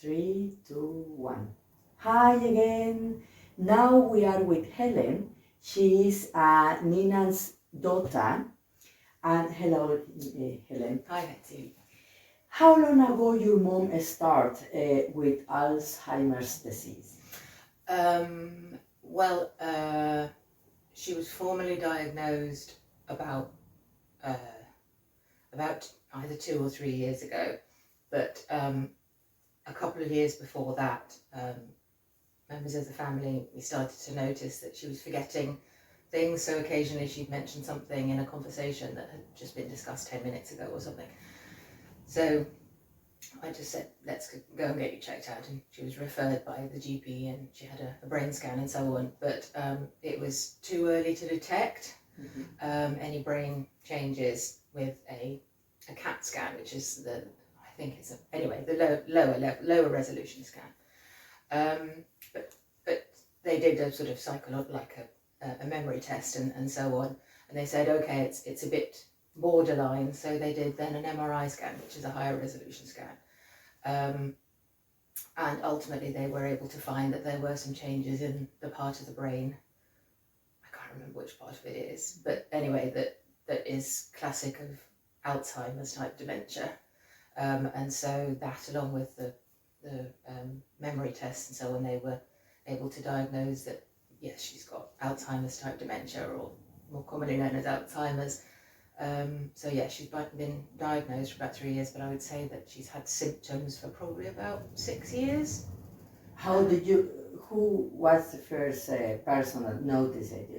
3, 2, 1. Hi again. Now we are with Helen. She is Nina's daughter. And hello, Helen. Hi, Betsy. How long ago your mom start with Alzheimer's disease? Well, she was formally diagnosed about either 2 or 3 years ago, but a couple of years before that, members of the family, we started to notice that she was forgetting things. So occasionally she'd mention something in a conversation that had just been discussed 10 minutes ago or something. So I just said, let's go and get you checked out. And she was referred by the GP and she had a brain scan and so on. But it was too early to detect any brain changes with a CAT scan, which is the lower resolution scan. But they did a sort of a memory test and so on. And they said, okay, it's a bit borderline. So they did then an MRI scan, which is a higher resolution scan. And ultimately they were able to find that there were some changes in the part of the brain. I can't remember which part of it is, but anyway, that is classic of Alzheimer's type dementia. And so that, along with the memory tests and so on, they were able to diagnose that, yes, she's got Alzheimer's type dementia, or more commonly known as Alzheimer's. So yeah, she's been diagnosed for about 3 years, but I would say that she's had symptoms for probably about 6 years. Who was the first person that noticed it?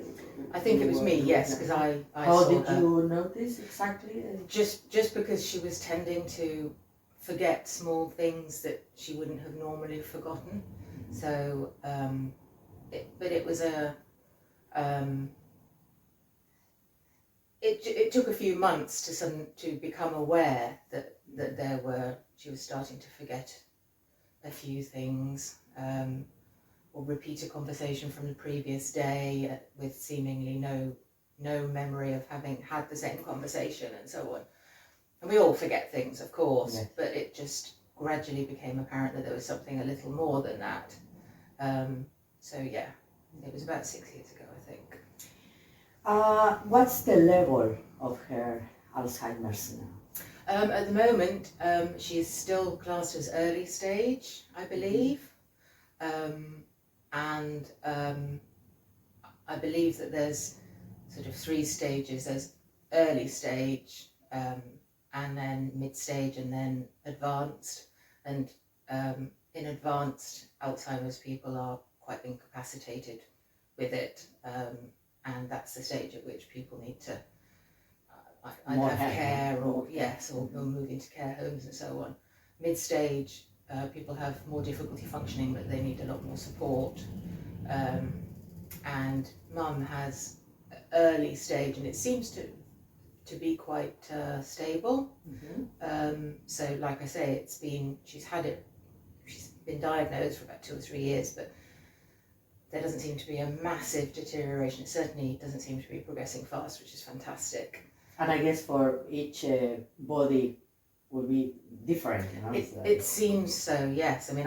I think it was me, yes, because I How saw did her. you notice exactly? Just because she was tending to forget small things that she wouldn't have normally forgotten. So, it was it took a few months to become aware that she was starting to forget a few things, or repeat a conversation from the previous day with seemingly no memory of having had the same conversation and so on. And we all forget things, of course, yes. But it just gradually became apparent that there was something a little more than that. So yeah, it was about 6 years ago, I think. What's the level of her Alzheimer's now? At the moment, she is still classed as early stage, I believe. And I believe that there's sort of 3 stages. There's early stage, and then mid-stage, and then advanced. And in advanced Alzheimer's, people are quite incapacitated with it, and that's the stage at which people need to either have care or move into care homes and so on. Mid-stage, people have more difficulty functioning, but they need a lot more support. And Mum has early stage, and it seems to be quite stable. So like I say, she's been diagnosed for about 2 or 3 years, but there doesn't seem to be a massive deterioration. It certainly doesn't seem to be progressing fast, which is fantastic. And I guess for each body will be different. It seems so, yes. I mean,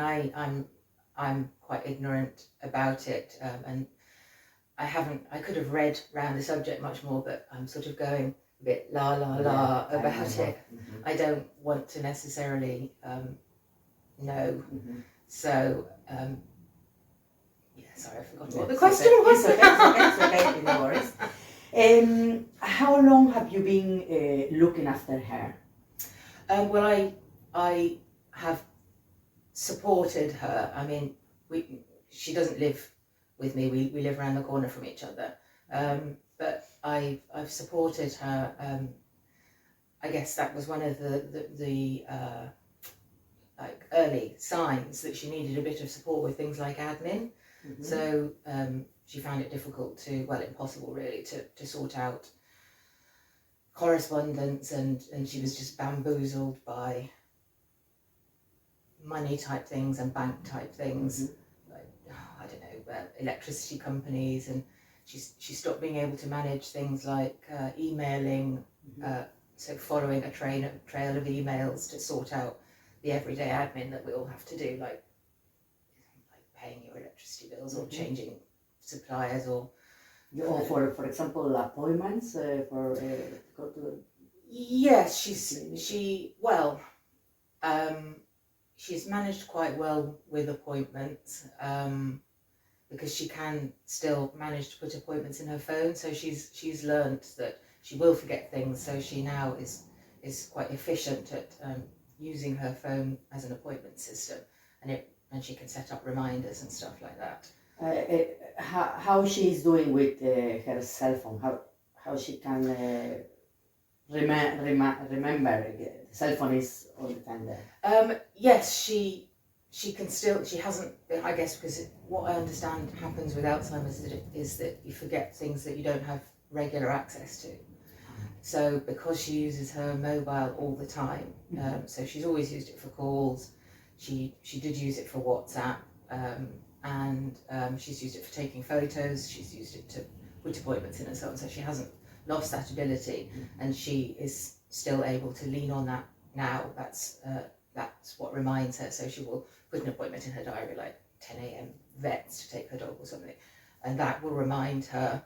I'm quite ignorant about it, and I could have read around the subject much more, but I'm sort of going a bit about it. I don't want to necessarily know. So, sorry, I forgot what the question was. It's okay, no worries. How long have you been looking after her? Well, I have supported her. I mean, she doesn't live with me. We live around the corner from each other. But I've supported her. I guess that was one of the like early signs that she needed a bit of support with things like admin. So she found it difficult impossible really to sort out correspondence, and she was just bamboozled by money type things and bank type things, like I don't know, electricity companies, and she stopped being able to manage things like emailing, so following a trail of emails to sort out the everyday admin that we all have to do, like paying your electricity bills or changing suppliers or for example, appointments for go to. Yes, she's managed quite well with appointments, because she can still manage to put appointments in her phone. So she's learned that she will forget things. So she now is quite efficient at using her phone as an appointment system, and she can set up reminders and stuff like that. How she's doing with her cell phone? How she can remember the cell phone is all the time there. Yes, she can still. She hasn't. I guess because what I understand happens with Alzheimer's is that you forget things that you don't have regular access to. So because she uses her mobile all the time, so she's always used it for calls. She did use it for WhatsApp, and she's used it for taking photos. She's used it to put appointments in and so on. So she hasn't lost that ability, and she is still able to lean on that now. That's what reminds her. So she will put an appointment in her diary, like 10 a.m. vets to take her dog or something, and that will remind her.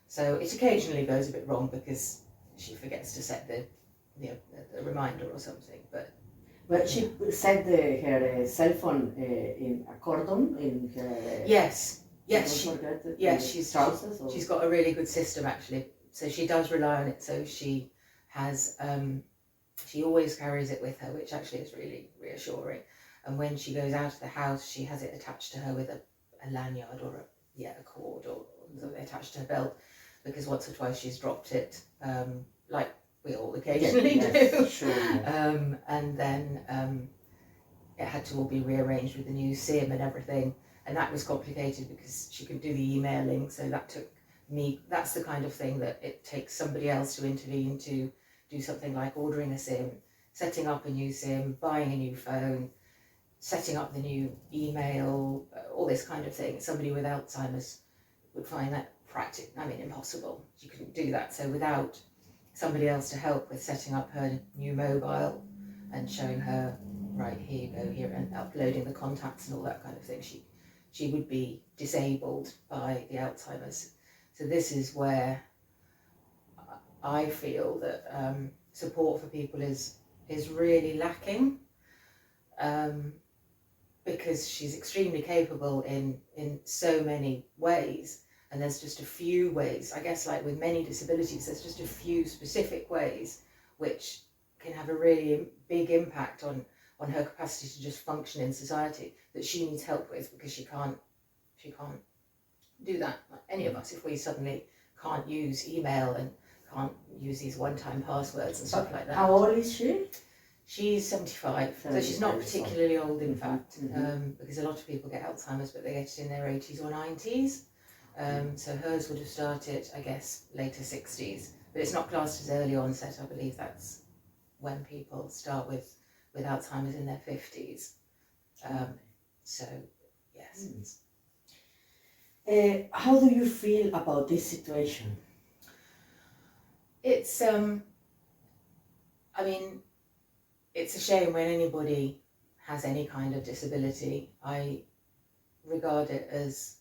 So it occasionally goes a bit wrong because she forgets to set the reminder or something. But she set her cell phone in a cordon in her. Yes, she's got a really good system actually. So she does rely on it. So she has she always carries it with her, which actually is really reassuring. And when she goes out of the house, she has it attached to her with a lanyard or a cord or something attached to her belt, because once or twice she's dropped it, like we all occasionally do. Sure, yeah. And then it had to all be rearranged with the new SIM and everything, and that was complicated because she could do the emailing, so that took me. That's the kind of thing that it takes somebody else to intervene to do something like ordering a SIM, setting up a new SIM, buying a new phone, setting up the new email, all this kind of thing. Somebody with Alzheimer's would find that impossible. You couldn't do that. So without somebody else to help with setting up her new mobile and showing her, right, here you go, here, and uploading the contacts and all that kind of thing, she would be disabled by the Alzheimer's. So this is where I feel that support for people is really lacking, because she's extremely capable in so many ways. And there's just a few ways, I guess, like with many disabilities, there's just a few specific ways which can have a really big impact on her capacity to just function in society that she needs help with, because she can't do that. Like any of us, if we suddenly can't use email and can't use these one-time passwords and stuff like that. How old is she? She's 75, so she's not particularly old, in fact, because a lot of people get Alzheimer's, but they get it in their 80s or 90s. So hers would have started, I guess, later 60s, but it's not classed as early onset. I believe that's when people start with Alzheimer's in their 50s. So, yes. How do you feel about this situation? It's, it's a shame when anybody has any kind of disability. I regard it as,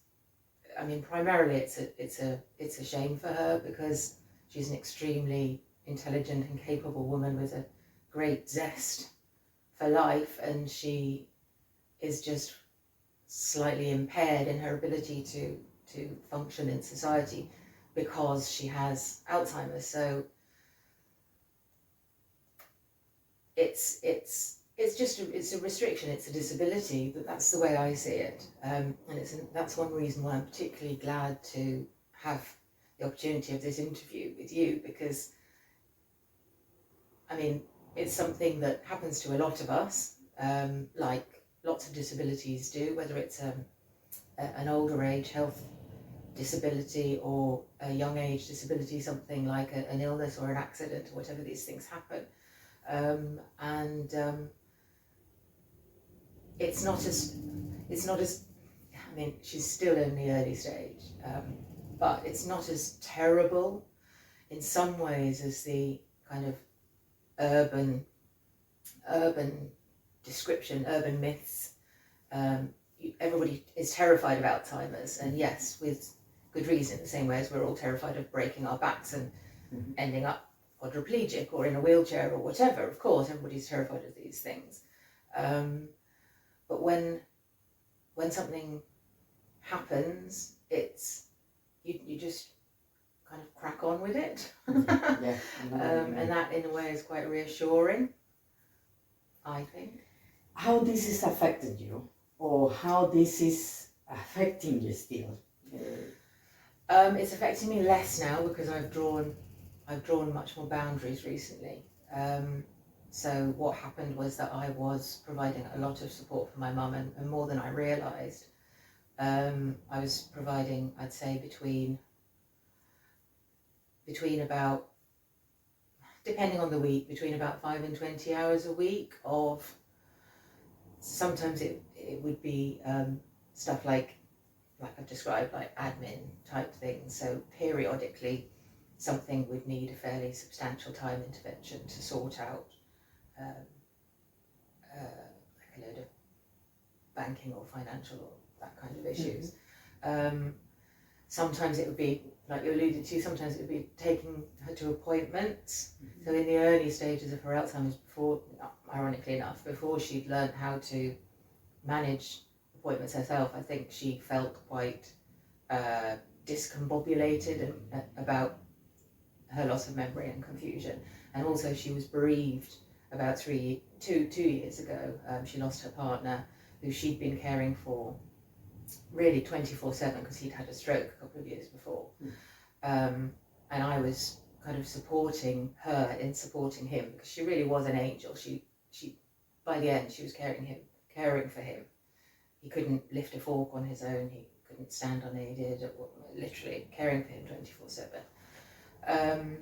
primarily it's a shame for her, because she's an extremely intelligent and capable woman with a great zest for life, and she is just slightly impaired in her ability to function in society because she has Alzheimer's. So it's a restriction, it's a disability, but that's the way I see it, and that's one reason why I'm particularly glad to have the opportunity of this interview with you, because it's something that happens to a lot of us, like lots of disabilities do, whether it's an older age health disability or a young age disability, something like an illness or an accident or whatever, these things happen. It's not as she's still in the early stage, but it's not as terrible in some ways as the kind of urban description, urban myths. Everybody is terrified of Alzheimer's, and yes, with good reason, the same way as we're all terrified of breaking our backs and ending up quadriplegic or in a wheelchair or whatever. Of course, everybody's terrified of these things. But when something happens, it's you just kind of crack on with it. Yeah, and that in a way is quite reassuring, I think. How this has affected you, or how this is affecting you still? It's affecting me less now because I've drawn much more boundaries recently. So what happened was that I was providing a lot of support for my mum, and more than I realised. I was providing, I'd say, between about, depending on the week, between about 5 and 20 hours a week of, sometimes it would be stuff like I've described, like admin type things. So periodically something would need a fairly substantial time intervention to sort out like a load of banking or financial or that kind of issues. Sometimes it would be, like you alluded to, sometimes it would be taking her to appointments. So in the early stages of her Alzheimer's, before, ironically enough, before she'd learned how to manage appointments herself, I think she felt quite discombobulated about her loss of memory and confusion. And also she was bereaved about 2 years ago. She lost her partner, who she'd been caring for really 24/7 because he'd had a stroke a couple of years before. And I was kind of supporting her in supporting him, because she really was an angel. She by the end, she was caring for him. He couldn't lift a fork on his own, he couldn't stand unaided, literally caring for him 24/7.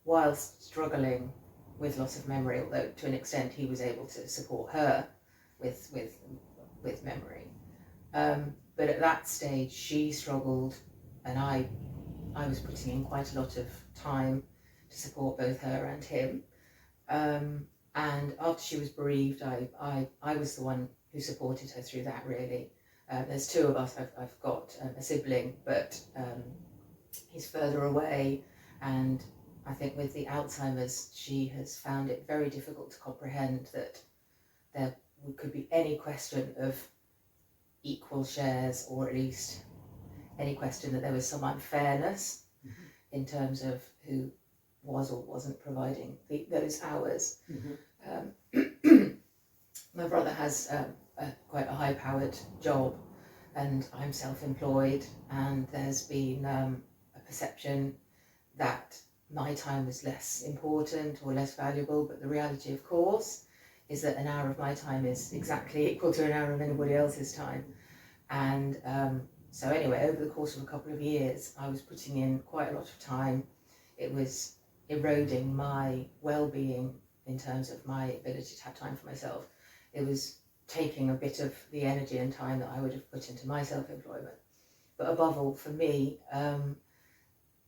Whilst struggling with loss of memory, although to an extent he was able to support her with memory. But at that stage she struggled, and I was putting in quite a lot of time to support both her and him. And after she was bereaved, I was the one who supported her through that, really. There's two of us. I've got a sibling, but he's further away, and I think with the Alzheimer's, she has found it very difficult to comprehend that there could be any question of equal shares, or at least any question that there was some unfairness in terms of who was or wasn't providing those hours. My brother has quite a high-powered job, and I'm self-employed, and there's been a perception that my time was less important or less valuable, but the reality, of course, is that an hour of my time is exactly equal to an hour of anybody else's time. And so anyway, over the course of a couple of years, I was putting in quite a lot of time. It was eroding my well-being in terms of my ability to have time for myself. It was taking a bit of the energy and time that I would have put into my self-employment. But above all, for me,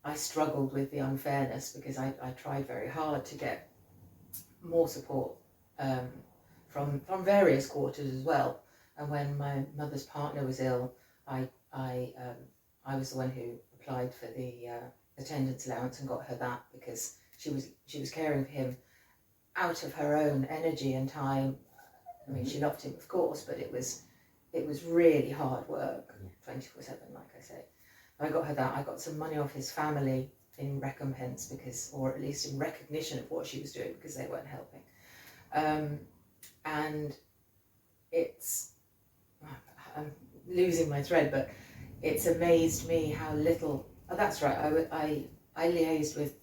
I struggled with the unfairness, because I tried very hard to get more support from various quarters as well. And when my mother's partner was ill, I was the one who applied for the attendance allowance and got her that, because she was caring for him out of her own energy and time. I mean, she loved him, of course, but it was really hard work, 24/7, like I say. I got her that. I got some money off his family in recompense, or at least in recognition of what she was doing, because they weren't helping. And I'm losing my thread, but it's amazed me how little. Oh, that's right. I liaised with,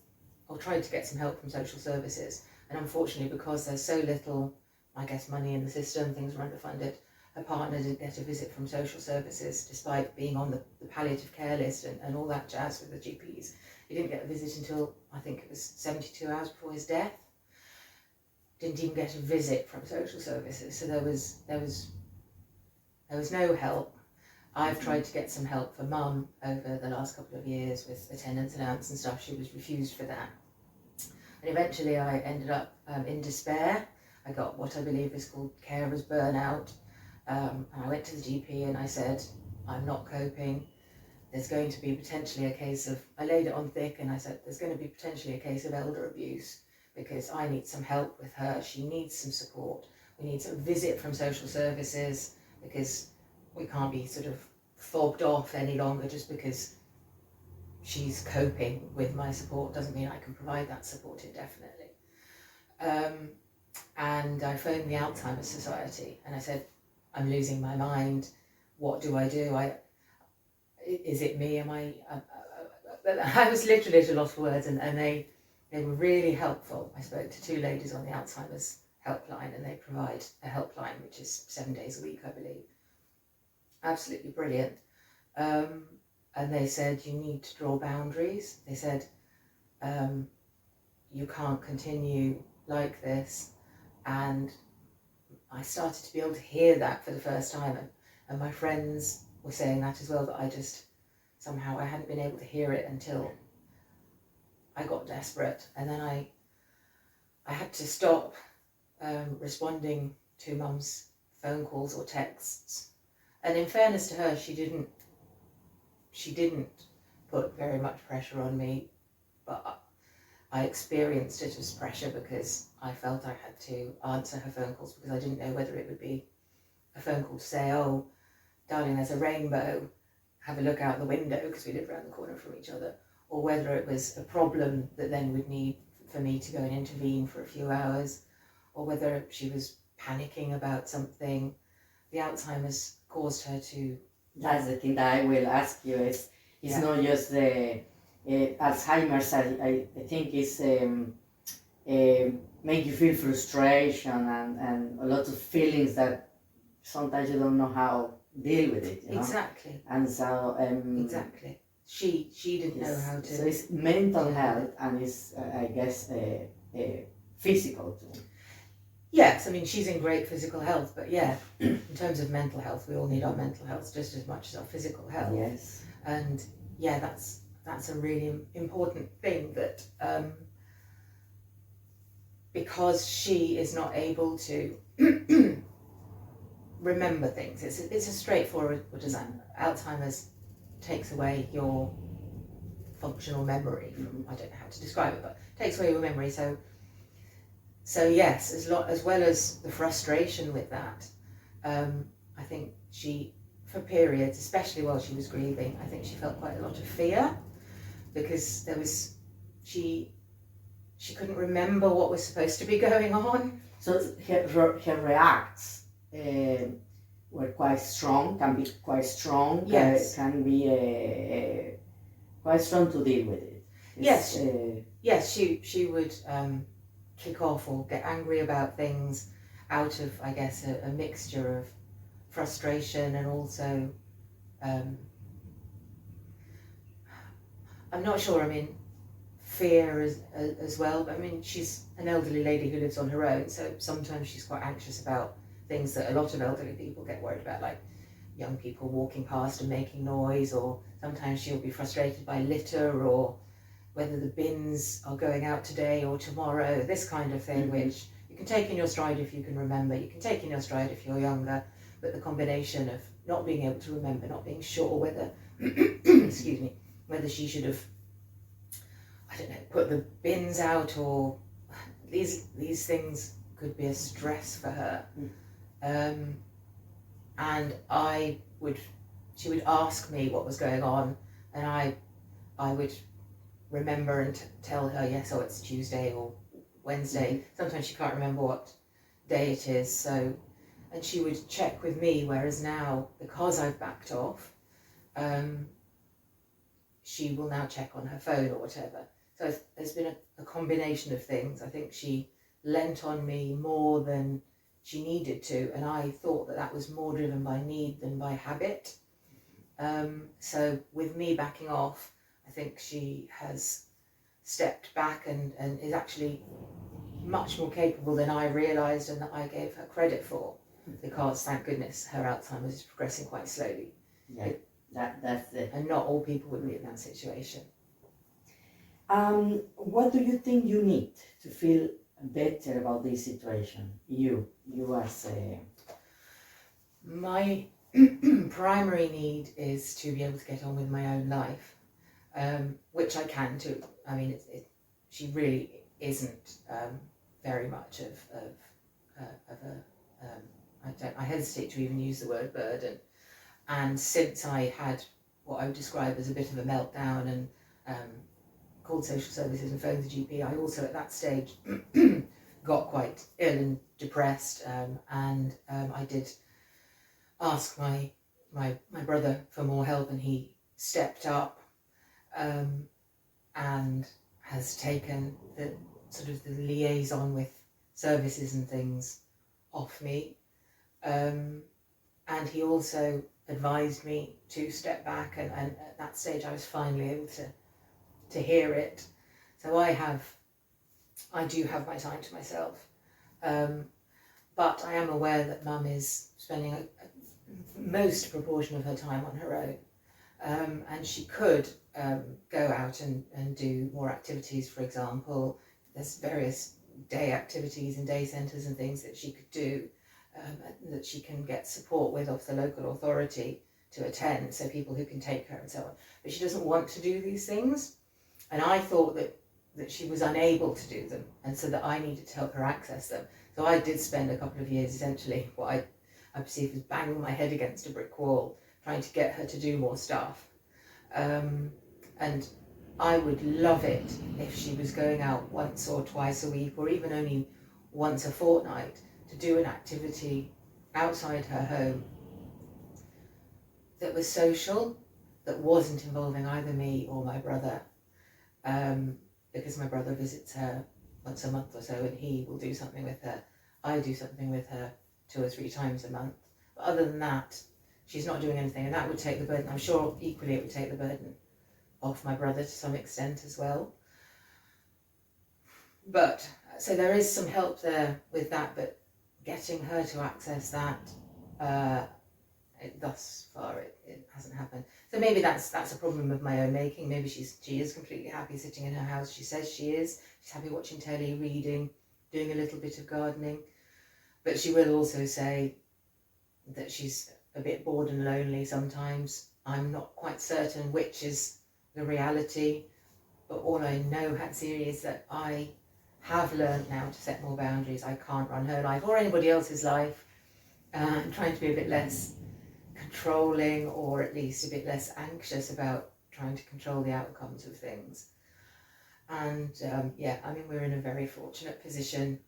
or tried to get some help from social services, and unfortunately, because there's so little, I guess, money in the system, things were underfunded. Her partner didn't get a visit from social services, despite being on the palliative care list and all that jazz with the GPs. He didn't get a visit until, I think it was 72 hours before his death. Didn't even get a visit from social services, so there was no help. I've tried to get some help for Mum over the last couple of years with attendance allowance and stuff. She was refused for that. And eventually I ended up in despair. I got what I believe is called carer's burnout. And I went to the GP and I said, I'm not coping. There's going to be potentially a case of, I laid it on thick and I said, there's going to be potentially a case of elder abuse because I need some help with her. She needs some support. We need a visit from social services because we can't be sort of fobbed off any longer just because she's coping with my support. Doesn't mean I can provide that support indefinitely. And I phoned the Alzheimer's Society and I said, I'm losing my mind. What do I do? Is it me? Am I? I was literally at a loss for words, and they were really helpful. I spoke to 2 ladies on the Alzheimer's helpline, and they provide a helpline which is 7 days a week, I believe. Absolutely brilliant. And they said you need to draw boundaries. They said you can't continue like this, and I started to be able to hear that for the first time, and my friends were saying that as well, but I just, somehow I hadn't been able to hear it until I got desperate. And then I had to stop responding to Mum's phone calls or texts. And in fairness to her, she didn't put very much pressure on me, but I experienced it as pressure because I felt I had to answer her phone calls because I didn't know whether it would be a phone call to say, oh, darling, there's a rainbow, have a look out the window, because we lived around the corner from each other, or whether it was a problem that then would need for me to go and intervene for a few hours, or whether she was panicking about something. The Alzheimer's caused her to... That's the thing that I will ask you, it's not just the Alzheimer's, I think it's make you feel frustration and a lot of feelings that sometimes you don't know how deal with it, you know? Exactly. And so exactly. She didn't know how to. So it's mental health and it's I guess physical too. Yes, I mean she's in great physical health, but yeah, in terms of mental health, we all need our mental health just as much as our physical health. Yes. And yeah, that's a really important thing that because she is not able to remember things. It's a straightforward, what is that? Alzheimer's takes away your functional memory from, I don't know how to describe it, but takes away your memory. So yes, as well as the frustration with that, I think she, for periods, especially while she was grieving, I think she felt quite a lot of fear because she couldn't remember what was supposed to be going on. So her reacts were quite strong, can be quite strong, yes. Can be quite strong to deal with it. Yes, she would kick off or get angry about things out of, I guess, a mixture of frustration and also, I'm not sure, I mean, fear as well. I mean, she's an elderly lady who lives on her own, so sometimes she's quite anxious about things that a lot of elderly people get worried about, like young people walking past and making noise, or sometimes she'll be frustrated by litter or whether the bins are going out today or tomorrow, this kind of thing, which you can take in your stride if you can remember, you can take in your stride if you're younger, but the combination of not being able to remember, not being sure whether, excuse me, whether she should have, I don't know, put the bins out, or these things could be a stress for her. And she would ask me what was going on, and I would remember and tell her, yes, oh, it's Tuesday or Wednesday. Sometimes she can't remember what day it is, so, and she would check with me, whereas now, because I've backed off, she will now check on her phone or whatever. So there's been a combination of things. I think she lent on me more than she needed to, and I thought that was more driven by need than by habit. So with me backing off, I think she has stepped back and is actually much more capable than I realised and that I gave her credit for, because thank goodness her Alzheimer's is progressing quite slowly. Yeah, that's it. And not all people would be in that situation. What do you think you need to feel better about this situation? You as a... My primary need is to be able to get on with my own life, which I can too. I mean, she really isn't very much of a, I hesitate to even use the word burden. And since I had what I would describe as a bit of a meltdown and called social services and phoned the GP, I also at that stage got quite ill and depressed, and I did ask my brother for more help, and he stepped up and has taken the sort of the liaison with services and things off me, and he also advised me to step back, and at that stage I was finally able to hear it. So I do have my time to myself, but I am aware that Mum is spending a most proportion of her time on her own, and she could go out and do more activities. For example, there's various day activities and day centres and things that she could do, that she can get support with off the local authority to attend, so people who can take her and so on. But she doesn't want to do these things, and I thought that she was unable to do them, and so that I needed to help her access them. So I did spend a couple of years essentially what I perceived as banging my head against a brick wall, trying to get her to do more stuff. And I would love it if she was going out once or twice a week, or even only once a fortnight, to do an activity outside her home that was social, that wasn't involving either me or my brother, because my brother visits her once a month or so, and he will do something with her. I do something with her 2 or 3 times a month. But other than that, she's not doing anything, and that would take the burden. I'm sure equally it would take the burden off my brother to some extent as well. But so there is some help there with that, but getting her to access that, thus far it hasn't happened. So maybe that's a problem of my own making. Maybe she is completely happy sitting in her house. She says she is. She's happy watching telly, reading, doing a little bit of gardening. But she will also say that she's a bit bored and lonely sometimes. I'm not quite certain which is the reality, but all I know, Hatsiri, is that I have learned now to set more boundaries. I can't run her life or anybody else's life. I'm trying to be a bit less controlling, or at least a bit less anxious about trying to control the outcomes of things. And yeah, I mean, we're in a very fortunate position.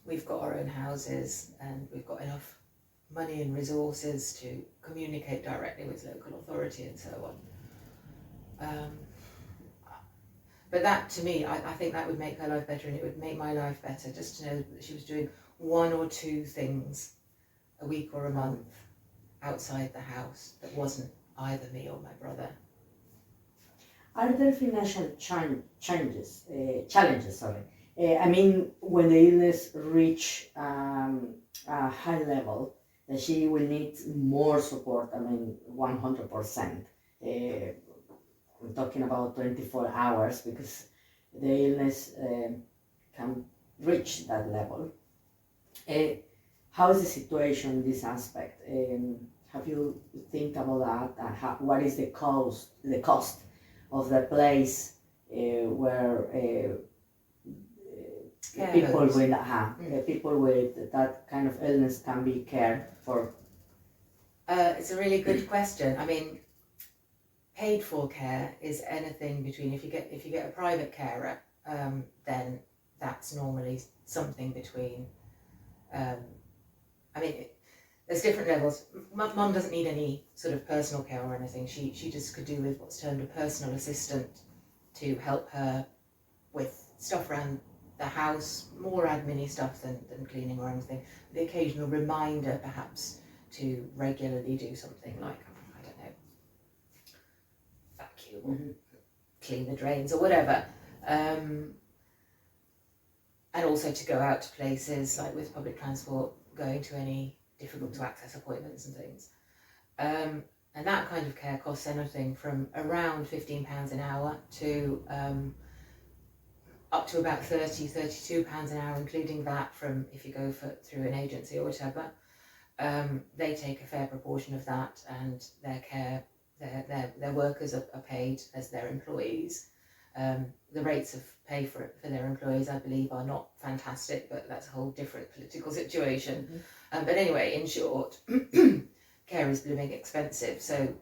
We've got our own houses, and we've got enough money and resources to communicate directly with local authority and so on. But that, to me, I think that would make her life better, and it would make my life better, just to know that she was doing 1 or 2 things a week or a month outside the house that wasn't either me or my brother. Are there financial challenges? I mean, when the illness reach a high level, that she will need more support. I mean, 100%. I'm talking about 24 hours, because the illness can reach that level. How is the situation in this aspect? Have you think about that? What is the cost of the place where people with that kind of illness can be cared for? It's a really good question. I mean, paid for care is anything between, if you get a private carer, then that's normally something between, I mean, there's different levels. Mum doesn't need any sort of personal care or anything. She just could do with what's termed a personal assistant to help her with stuff around the house, more admin-y stuff than cleaning or anything. The occasional reminder, perhaps, to regularly do something like, I don't know, vacuum or clean the drains or whatever. And also to go out to places, like with public transport, going to any difficult to access appointments and things. And that kind of care costs anything from around £15 an hour to up to about £32 an hour, including that from if you go through an agency or whatever. They take a fair proportion of that, and their workers are paid as their employees. The rates of pay for their employees, I believe, are not fantastic, but that's a whole different political situation. But anyway, in short, care is blooming expensive. So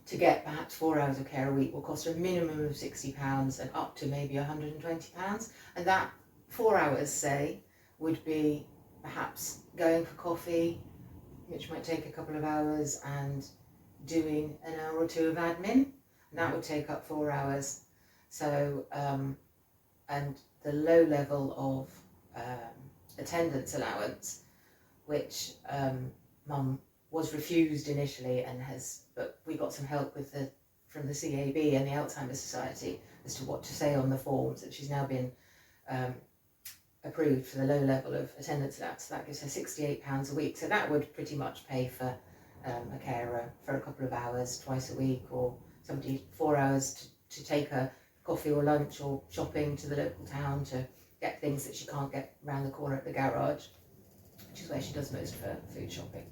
to get perhaps 4 hours of care a week will cost a minimum of £60 and up to maybe £120. And that 4 hours, say, would be perhaps going for coffee, which might take a couple of hours, and doing an hour or two of admin, and that would take up 4 hours. So, and the low level of attendance allowance, which Mum was refused initially, but we got some help from the CAB and the Alzheimer Society as to what to say on the forms, and she's now been approved for the low level of attendance allowance. So that gives her £68 a week. So that would pretty much pay for a carer for a couple of hours twice a week, or somebody 4 hours to take her coffee or lunch or shopping to the local town to get things that she can't get round the corner at the garage, which is where she does most of her food shopping.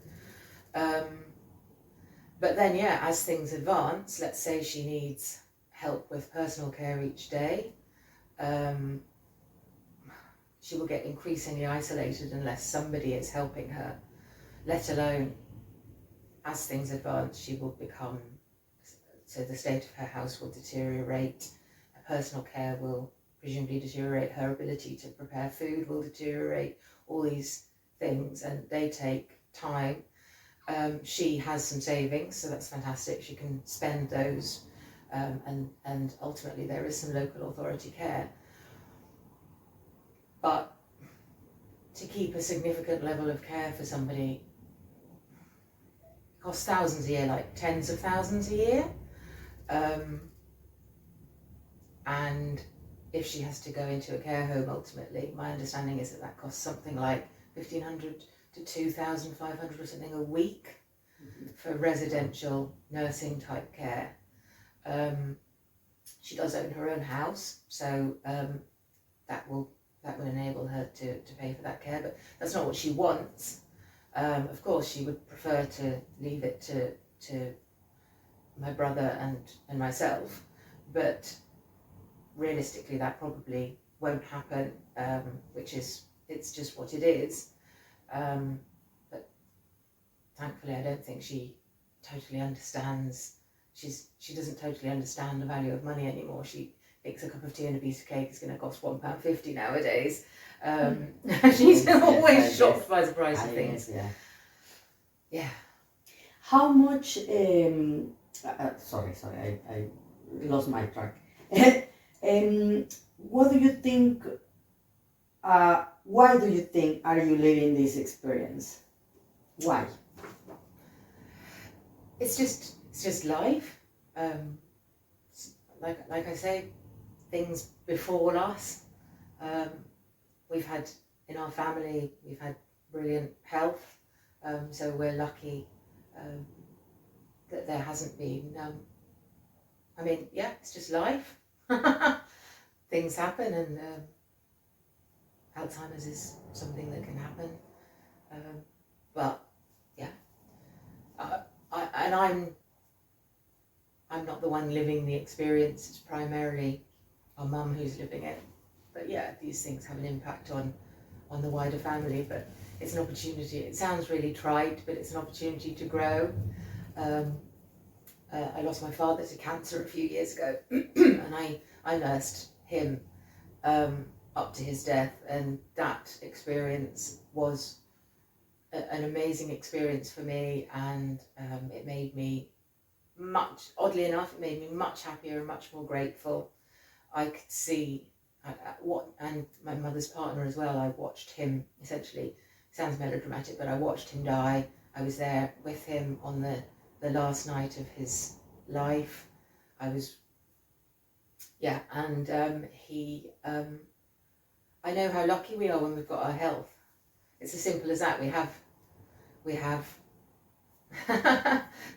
But then, yeah, as things advance, let's say she needs help with personal care each day, she will get increasingly isolated unless somebody is helping her, let alone as things advance, she will become, so the state of her house will deteriorate, her personal care will presumably deteriorate, her ability to prepare food will deteriorate, all these things, and they take time. She has some savings, so that's fantastic. She can spend those, and ultimately there is some local authority care. But to keep a significant level of care for somebody costs thousands a year, like tens of thousands a year. And if she has to go into a care home, ultimately, my understanding is that costs something like £1,500 to £2,500 or something a week for residential nursing type care. She does own her own house, so that will enable her to pay for that care, but that's not what she wants. Of course, she would prefer to leave it to my brother and myself, but realistically that probably won't happen, it's just what it is. But thankfully I don't think she totally understands, she doesn't totally understand the value of money anymore. She thinks a cup of tea and a piece of cake is going to cost £1.50 nowadays. She's always shocked by the price of things. Yeah. How much, sorry, I lost my track. What do you think, why do you think are you living this experience? Why? It's just life. Like I say, things befall us. We've had, in our family, we've had brilliant health, so we're lucky that there hasn't been, it's just life. Things happen, and Alzheimer's is something that can happen. But yeah, I'm not the one living the experience. It's primarily our mum who's living it. But yeah, these things have an impact on the wider family. But it's an opportunity. It sounds really trite, but it's an opportunity to grow. I lost my father to cancer a few years ago, and I nursed him up to his death, and that experience was an amazing experience for me, and it made me oddly enough, it made me much happier and much more grateful. I could see and my mother's partner as well, I watched him, essentially, sounds melodramatic, but I watched him die. I was there with him on the last night of his life. I know how lucky we are when we've got our health. It's as simple as that.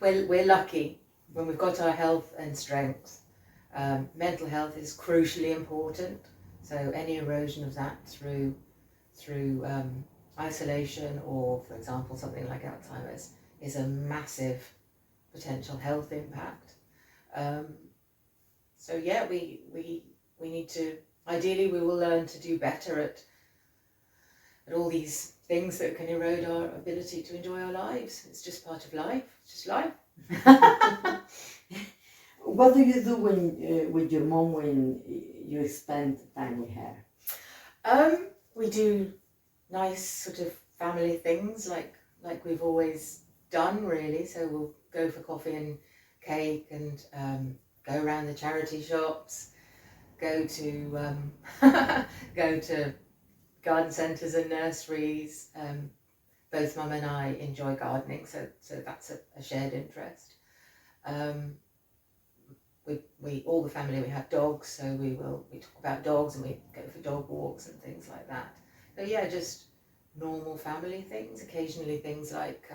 We're lucky when we've got our health and strength. Mental health is crucially important. So any erosion of that through isolation, or for example something like Alzheimer's, is a massive potential health impact. So yeah, we need to, ideally we will learn to do better at all these things that can erode our ability to enjoy our lives. It's just part of life. It's just life. What do you do when with your mom when you spend time with her? We do nice sort of family things like we've always done, really. So we'll go for coffee and cake, and go around the charity shops, go to go to garden centres and nurseries. Both Mum and I enjoy gardening, so that's a shared interest. We all the family, we have dogs, so we talk about dogs and we go for dog walks and things like that. So yeah, just normal family things. Occasionally things like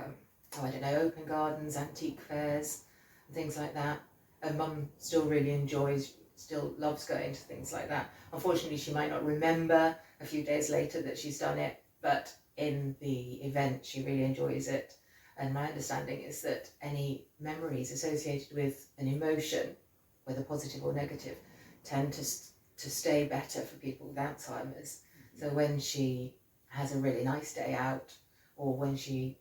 I don't know, open gardens, antique fairs, and things like that. And Mum still really enjoys, still loves going to things like that. Unfortunately, she might not remember a few days later that she's done it, but in the event she really enjoys it. And my understanding is that any memories associated with an emotion, whether positive or negative, tend to stay better for people with Alzheimer's. So when she has a really nice day out, or when she,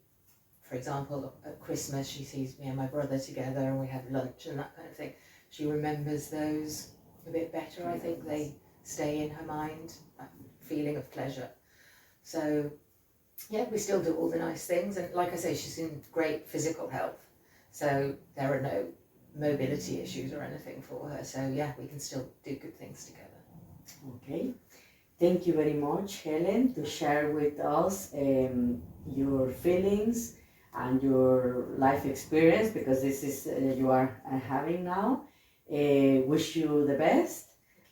for example, at Christmas she sees me and my brother together and we have lunch and that kind of thing, she remembers those a bit better. I think they stay in her mind, that feeling of pleasure. So yeah, we still do all the nice things, and like I say, she's in great physical health, so there are no mobility issues or anything for her. So yeah, we can still do good things together. Okay, thank you very much, Helen, to share with us your feelings and your life experience, because this is you are having now. Wish you the best,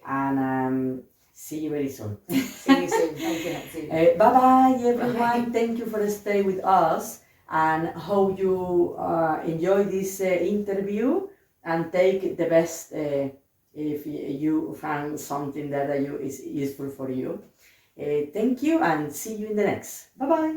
and see you very soon. See you soon. Thank you, Nancy. Bye-bye, everyone. Bye. Thank you for staying with us, and hope you enjoy this interview and take the best if you found something that is useful for you. Thank you, and see you in the next. Bye-bye.